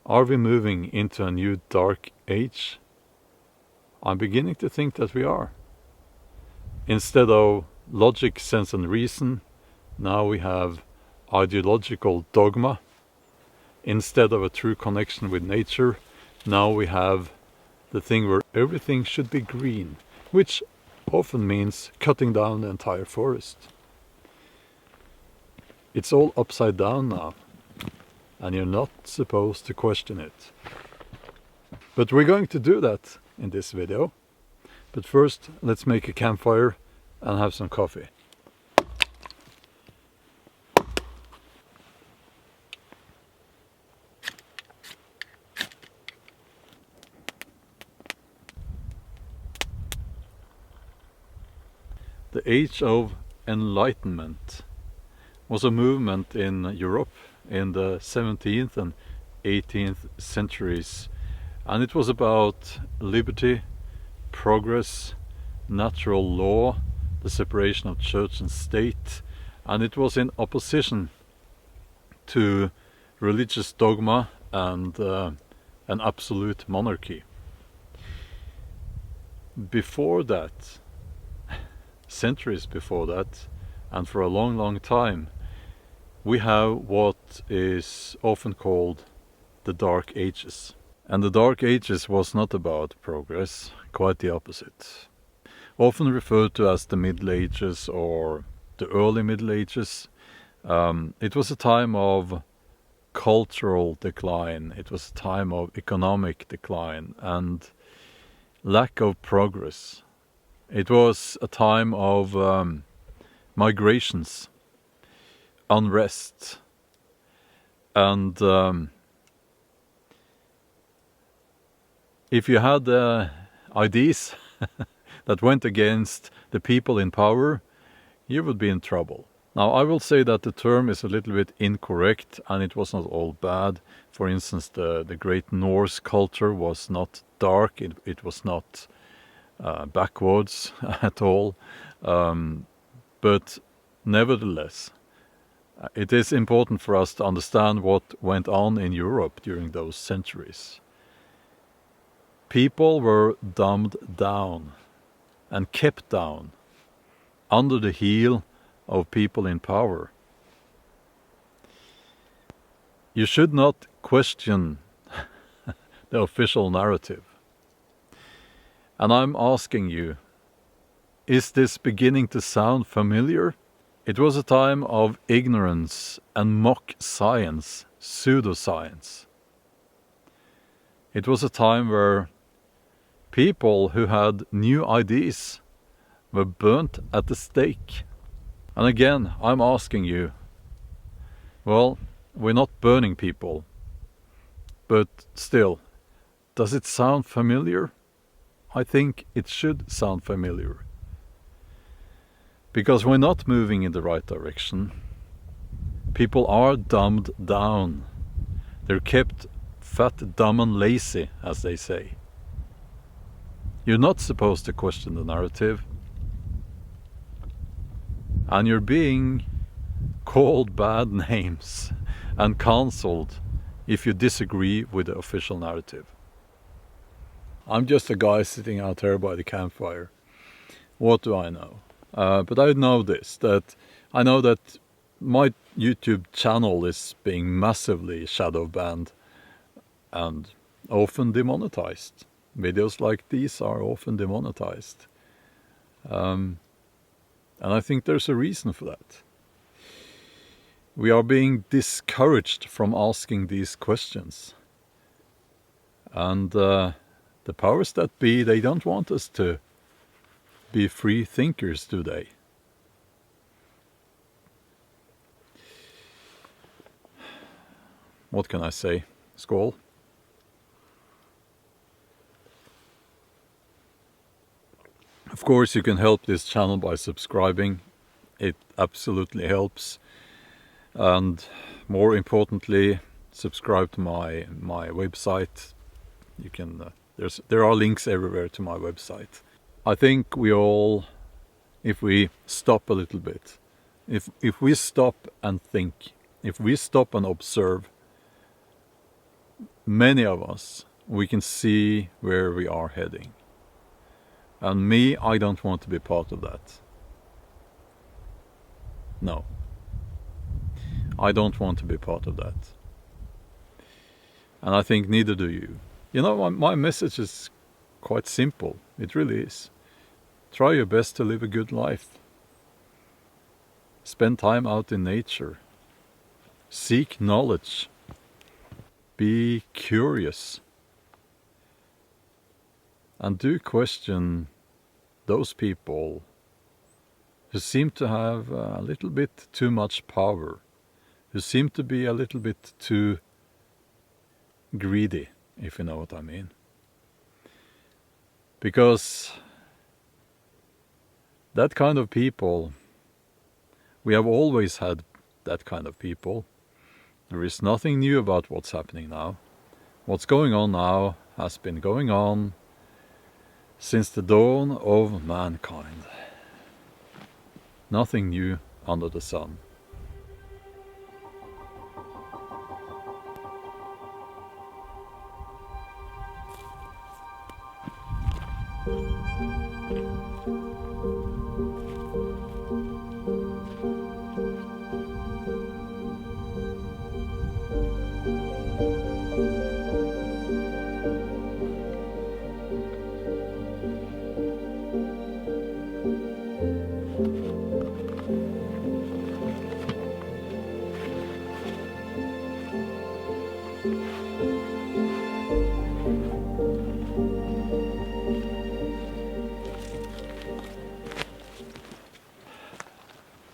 Are we moving into a new dark age? I'm beginning to think that we are. Instead of logic, sense and reason, now we have ideological dogma. Instead of a true connection with nature, now we have the thing where everything should be green, which often means cutting down the entire forest. It's all upside down now, and you're not supposed to question it. But we're going to do that in this video. But first, let's make a campfire and have some coffee. The Age of Enlightenment was a movement in Europe in the 17th and 18th centuries, and it was about liberty, progress, natural law, the separation of church and state, and it was in opposition to religious dogma and an absolute monarchy. Before that, centuries before that, and for a long time, we have what is often called the Dark Ages. And the Dark Ages was not about progress, quite the opposite. Often referred to as the Middle Ages or the early Middle Ages. It was a time of cultural decline, it was a time of economic decline and lack of progress. It was a time of migrations, unrest, and if you had ideas that went against the people in power, you would be in trouble. Now, I will say that the term is a little bit incorrect, and it was not all bad. For instance, the great Norse culture was not dark, it was not backwards at all, but nevertheless it is important for us to understand what went on in Europe during those centuries. People were dumbed down and kept down under the heel of people in power. You should not question the official narrative. And I'm asking you, is this beginning to sound familiar? It was a time of ignorance and mock science, pseudoscience. It was a time where people who had new ideas were burnt at the stake. And again, I'm asking you, well, we're not burning people, but still, does it sound familiar? I think it should sound familiar. Because we're not moving in the right direction. People are dumbed down. They're kept fat, dumb and lazy, as they say. You're not supposed to question the narrative. And you're being called bad names and cancelled if you disagree with the official narrative. I'm just a guy sitting out here by the campfire. What do I know? But I know this, that I know that my YouTube channel is being massively shadow banned and often demonetized. Videos like these are often demonetized. And I think there's a reason for that. We are being discouraged from asking these questions. And the powers that be, they don't want us to be free thinkers, do they? What can I say? Skål. Of course, you can help this channel by subscribing. It absolutely helps. And more importantly, subscribe to my website. You can there are links everywhere to my website. I think we all, if we stop a little bit, if we stop and think, if we stop and observe, many of us, we can see where we are heading. And me, I don't want to be part of that. No. I don't want to be part of that. And I think neither do you. You know, my message is quite simple. It really is. Try your best to live a good life. Spend time out in nature. Seek knowledge. Be curious. And do question those people who seem to have a little bit too much power, who seem to be a little bit too greedy, if you know what I mean. Because that kind of people, we have always had that kind of people. There is nothing new about what's happening now. What's going on now has been going on since the dawn of mankind. Nothing new under the sun.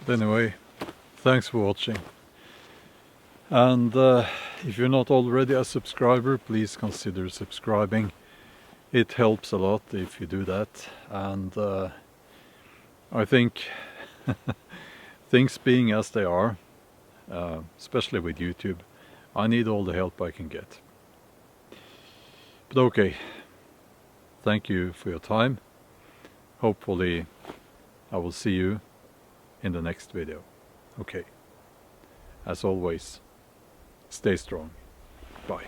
But anyway, thanks for watching. And if you're not already a subscriber, please consider subscribing. It helps a lot if you do that. And I think things being as they are, especially with YouTube, I need all the help I can get. But okay, thank you for your time. Hopefully I will see you in the next video. Okay, as always, stay strong. Bye.